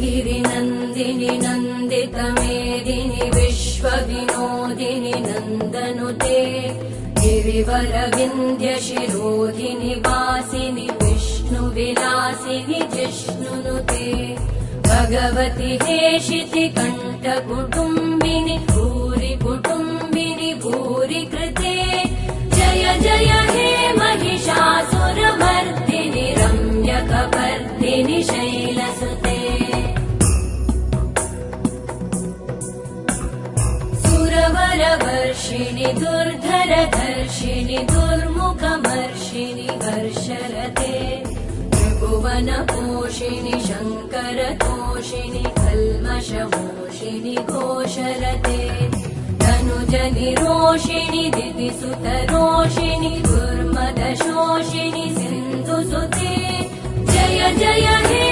गिरिनन्दिनि नन्दितमेदिनि विश्वविनोदिनि नन्दनुते गिरिवरविन्ध्यशिरोधिनि वासिनि विष्णुविलासिनि जिष्णुनुते भगवति हेशिति कण्ठकुटुम्बिनि भूरि कुटुम्बिनि भूरि कृते जय जय हे महिषासुरमर्दिनि रम्यकपर्दिनि शैलसुते सुरवरवर्षिणि दुर्धरधर्षिणि दुर्मुखमर्षिणि हर्षरते त्रिभुवनपोषिणि शङ्करतोषिणि कल्मषमोषिणि घोषरते तनुजनिरोषिणि दितिसुतरोषिणि दुर्मदशोषिणि सिन्धुसुते जय जय हे